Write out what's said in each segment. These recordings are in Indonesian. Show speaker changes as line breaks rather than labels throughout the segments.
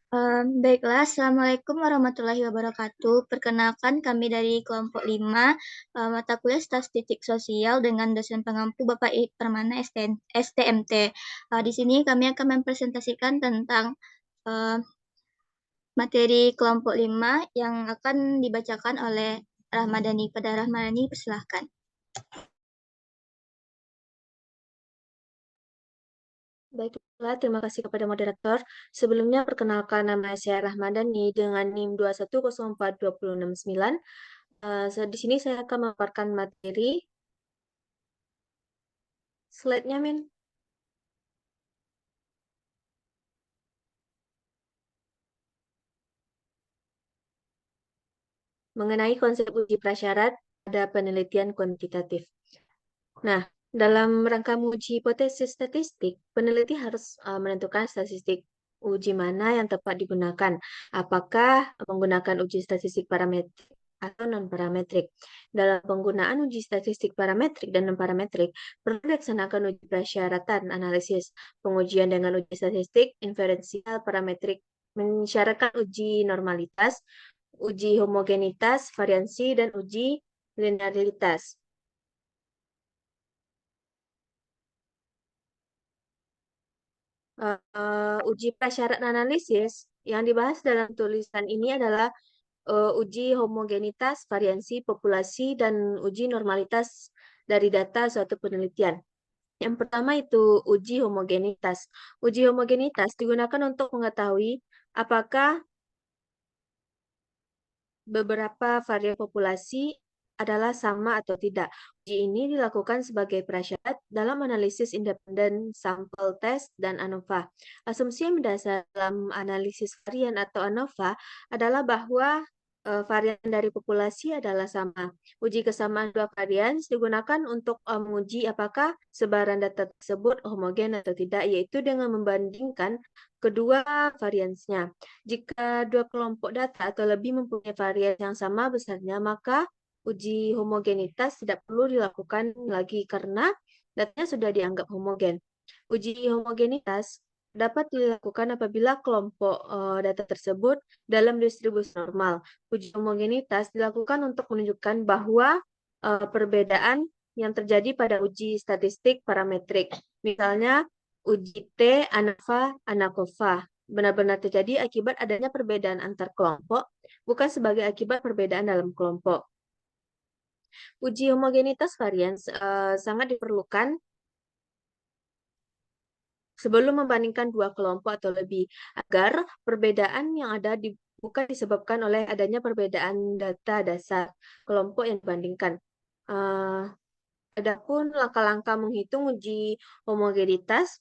Baiklah, Assalamualaikum warahmatullahi wabarakatuh. Perkenalkan kami dari kelompok 5, mata kuliah Statistik Sosial dengan dosen pengampu Bapak Permana STMT. Di sini kami akan mempresentasikan tentang materi kelompok 5 yang akan dibacakan oleh Rahmadani. Pada Rahmadani, persilahkan.
Baiklah, terima kasih kepada moderator. Sebelumnya, perkenalkan nama saya Rahmadani dengan NIM 2104269. Di sini saya akan memaparkan materi. Slide-nya, Min. Mengenai konsep uji prasyarat pada penelitian kuantitatif. Nah, dalam rangka menguji hipotesis statistik, peneliti harus menentukan statistik uji mana yang tepat digunakan. Apakah menggunakan uji statistik parametrik atau non-parametrik. Dalam penggunaan uji statistik parametrik dan non-parametrik, perlu dilaksanakan uji prasyaratan analisis, pengujian dengan uji statistik, inferensial parametrik, mensyaratkan uji normalitas, uji homogenitas, variansi, dan uji linearitas. Uji prasyarat analisis yang dibahas dalam tulisan ini adalah uji homogenitas, variansi populasi, dan uji normalitas dari data suatu penelitian. Yang pertama itu uji homogenitas. Uji homogenitas digunakan untuk mengetahui apakah beberapa varian populasi adalah sama atau tidak. Uji ini dilakukan sebagai prasyarat dalam analisis independen sampel test dan ANOVA. Asumsi yang mendasar dalam analisis varian atau ANOVA adalah bahwa varian dari populasi adalah sama. Uji kesamaan dua varian digunakan untuk menguji apakah sebaran data tersebut homogen atau tidak, yaitu dengan membandingkan kedua variansnya. Jika dua kelompok data atau lebih mempunyai varian yang sama besarnya, maka uji homogenitas tidak perlu dilakukan lagi karena datanya sudah dianggap homogen. Uji homogenitas dapat dilakukan apabila kelompok data tersebut dalam distribusi normal. Uji homogenitas dilakukan untuk menunjukkan bahwa perbedaan yang terjadi pada uji statistik parametrik. Misalnya, uji T, ANOVA, ANACOVA benar-benar terjadi akibat adanya perbedaan antar kelompok, bukan sebagai akibat perbedaan dalam kelompok. Uji homogenitas varian sangat diperlukan sebelum membandingkan dua kelompok atau lebih, agar perbedaan yang ada bukan disebabkan oleh adanya perbedaan data dasar kelompok yang dibandingkan. Adapun langkah-langkah menghitung uji homogenitas,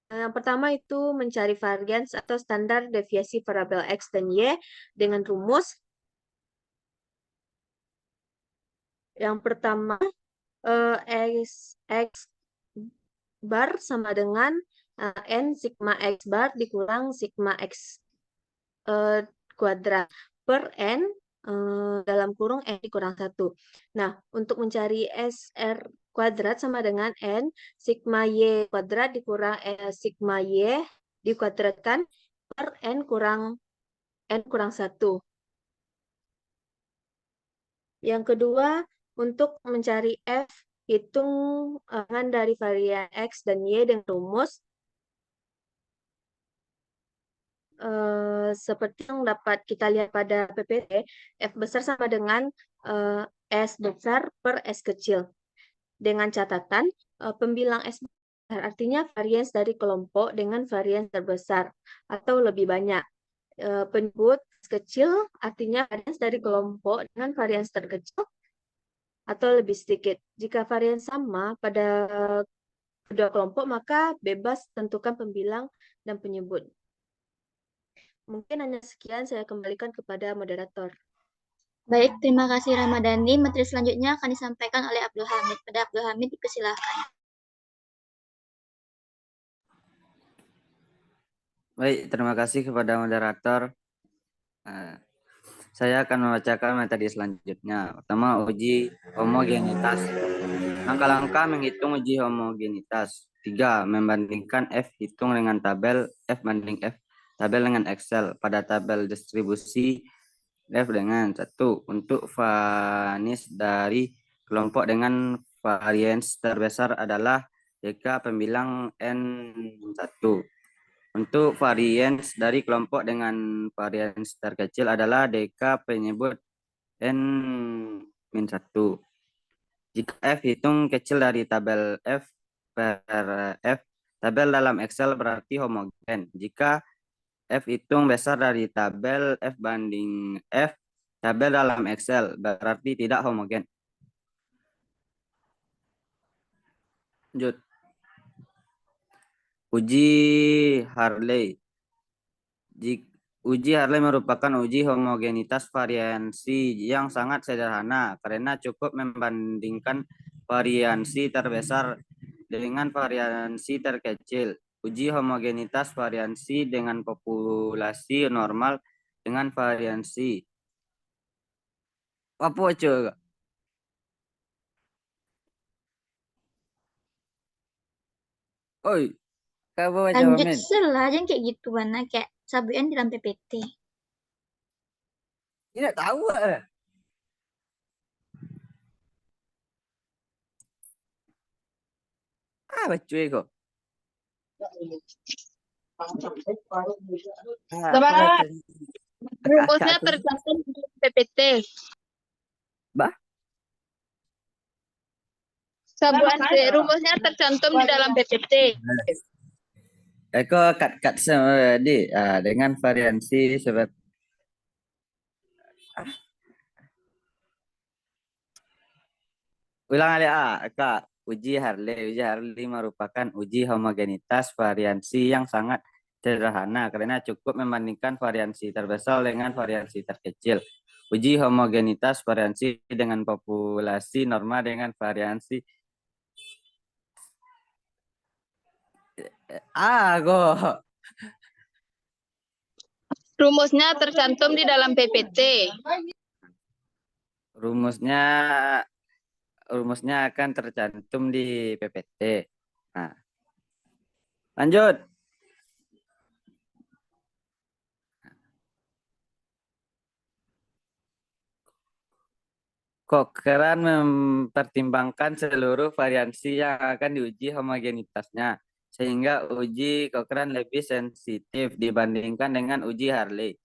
yang pertama itu mencari varians atau standar deviasi variabel X dan Y dengan rumus. Yang pertama, X bar sama dengan N sigma X bar dikurang sigma X kuadrat per N dalam kurung N dikurang 1. Nah, untuk mencari SR kuadrat sama dengan N sigma Y kuadrat dikurang sigma Y dikuadratkan per N kurang 1. Yang kedua, untuk mencari F, hitungan dari varian X dan Y dengan rumus seperti yang dapat kita lihat pada PPT, F besar sama dengan S besar per S kecil. Dengan catatan, pembilang S besar artinya varians dari kelompok dengan varians terbesar atau lebih banyak. Penyebut S kecil artinya varians dari kelompok dengan varians terkecil atau lebih sedikit. Jika varian sama pada kedua kelompok, maka bebas tentukan pembilang dan penyebut. Mungkin hanya sekian, saya kembalikan kepada moderator.
Baik, terima kasih Ramadhani. Materi selanjutnya akan disampaikan oleh Abdul Hamid. Pada Abdul Hamid, dipersilakan.
Baik, terima kasih kepada moderator. Saya akan membacakan materi selanjutnya. Pertama, uji homogenitas. Langkah-langkah menghitung uji homogenitas. 3. Membandingkan F hitung dengan tabel F banding F tabel dengan Excel. Pada tabel distribusi F dengan 1 untuk vanis dari kelompok dengan varians terbesar adalah jika pembilang N1. Untuk varians dari kelompok dengan varians terkecil adalah DK penyebut N-1. Jika F hitung kecil dari tabel F per F, tabel dalam Excel berarti homogen. Jika F hitung besar dari tabel F banding F, tabel dalam Excel berarti tidak homogen. Lanjut. Uji Hartley. Uji Hartley merupakan uji homogenitas variansi yang sangat sederhana karena cukup membandingkan variansi terbesar dengan variansi terkecil. Uji homogenitas variansi dengan populasi normal dengan variansi. Apa coba? Oi, kamu baca
Lanjut
men?
lah, jangan kayak gitu mana kayak sabuan dalam PPT.
Tidak tahu. Baca kok.
Rumusnya tercantum di PPT.
Bah?
Rumusnya tercantum di dalam PPT.
Eko kat di dengan variansi seperti ulang kali Kak. Uji Hartley. Uji Hartley merupakan uji homogenitas variansi yang sangat sederhana karena cukup membandingkan variansi terbesar dengan variansi terkecil. Uji homogenitas variansi dengan populasi normal dengan variansi go.
Rumusnya tercantum di dalam PPT.
Rumusnya akan tercantum di PPT. Nah, lanjut. Cochrane mempertimbangkan seluruh variansi yang akan diuji homogenitasnya, sehingga uji Cochrane lebih sensitif dibandingkan dengan uji Hartley.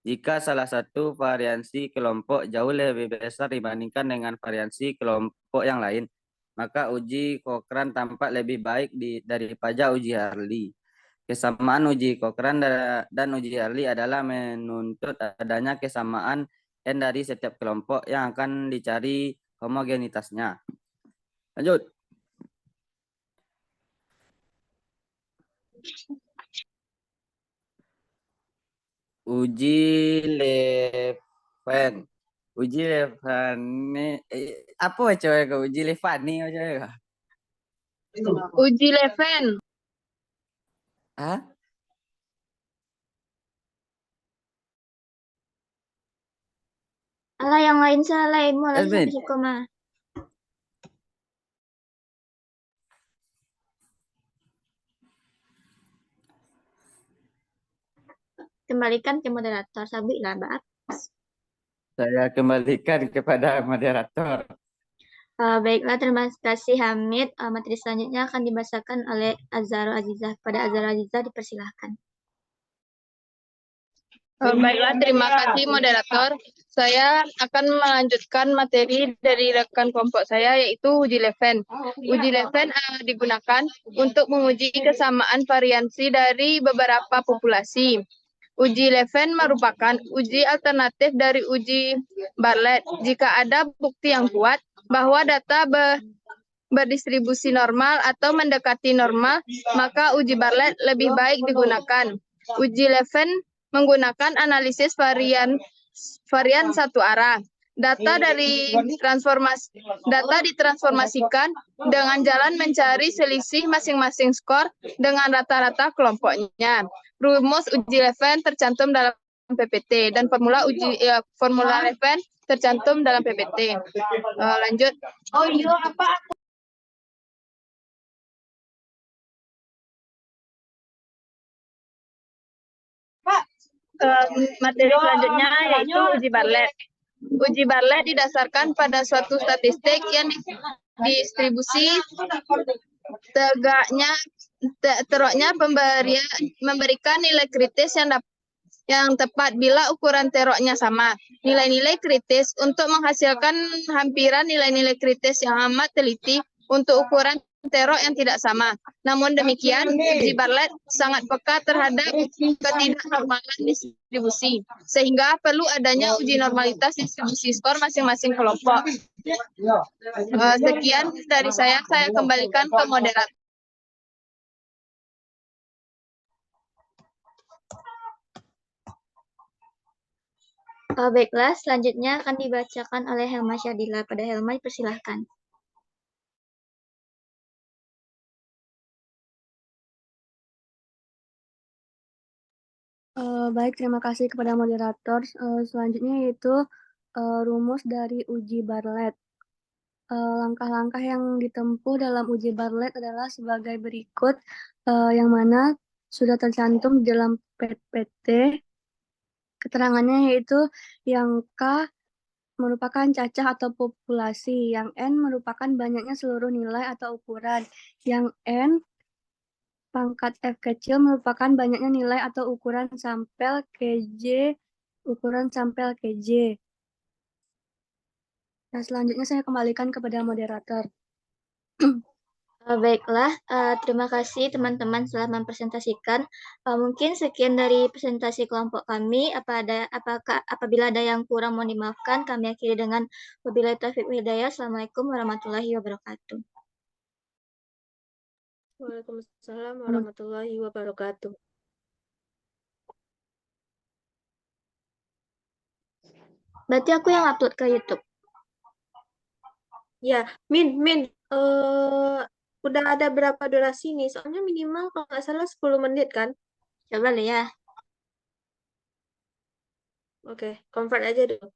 Jika salah satu variansi kelompok jauh lebih besar dibandingkan dengan variansi kelompok yang lain, maka uji Cochrane tampak lebih baik daripada uji Hartley. Kesamaan uji Cochrane dan uji Hartley adalah menuntut adanya kesamaan N dari setiap kelompok yang akan dicari homogenitasnya. Lanjut. Uji Leven. Uji Levani. Apa coba ke uji Levani?
Uji Leven.
Hah?
Alah yang lain salah, mau lagi
Esmin.
bisa koma. Kembalikan ke moderator, sabik lah, Mbak.
Saya kembalikan kepada moderator.
Baiklah, terima kasih Hamid. Materi selanjutnya akan dibacakan oleh Azhar Azizah. Pada Azhar Azizah dipersilahkan.
Baiklah, terima kasih moderator. Saya akan melanjutkan materi dari rekan kelompok saya, yaitu uji Leven. Uji Leven digunakan untuk menguji kesamaan variansi dari beberapa populasi. Uji Leven merupakan uji alternatif dari uji Bartlett. Jika ada bukti yang kuat bahwa data berdistribusi normal atau mendekati normal, maka uji Bartlett lebih baik digunakan. Uji Leven menggunakan analisis varian satu arah. Data ditransformasikan dengan jalan mencari selisih masing-masing skor dengan rata-rata kelompoknya. Rumus uji Leven tercantum dalam PPT dan formula Leven tercantum dalam PPT. Lanjut. materi selanjutnya yaitu uji Bartlett. Uji Bartlett didasarkan pada suatu statistik yang distribusi teroknya memberikan nilai kritis yang tepat bila ukuran teroknya sama. Nilai-nilai kritis untuk menghasilkan hampiran nilai-nilai kritis yang amat teliti untuk ukuran terok yang tidak sama. Namun demikian, uji Bartlett sangat peka terhadap ketidaknormalan distribusi, sehingga perlu adanya uji normalitas distribusi skor masing-masing kelompok. Sekian dari saya kembalikan ke moderator.
Baiklah, selanjutnya akan dibacakan oleh Helma Syadila. Pada Helma, dipersilahkan.
Baik, terima kasih kepada moderator. Selanjutnya yaitu rumus dari uji Bartlett. Langkah-langkah yang ditempuh dalam uji Bartlett adalah sebagai berikut, yang mana sudah tercantum di dalam PPT. Keterangannya yaitu yang K merupakan cacah atau populasi, yang N merupakan banyaknya seluruh nilai atau ukuran, yang N pangkat F kecil merupakan banyaknya nilai atau ukuran sampel KJ, ukuran sampel KJ. Nah, selanjutnya saya kembalikan kepada moderator.
Baiklah, terima kasih teman-teman telah mempresentasikan. Mungkin sekian dari presentasi kelompok kami. Apabila ada yang kurang mohon dimaafkan. Kami akhiri dengan wabillahi taufiq wal hidayah. Assalamualaikum warahmatullahi wabarakatuh.
Waalaikumsalam warahmatullahi wabarakatuh.
Berarti aku yang upload ke YouTube.
Ya, Min, udah ada berapa durasi nih? Soalnya minimal kalau nggak salah 10 menit kan?
Coba lihat ya.
Oke, convert aja dulu.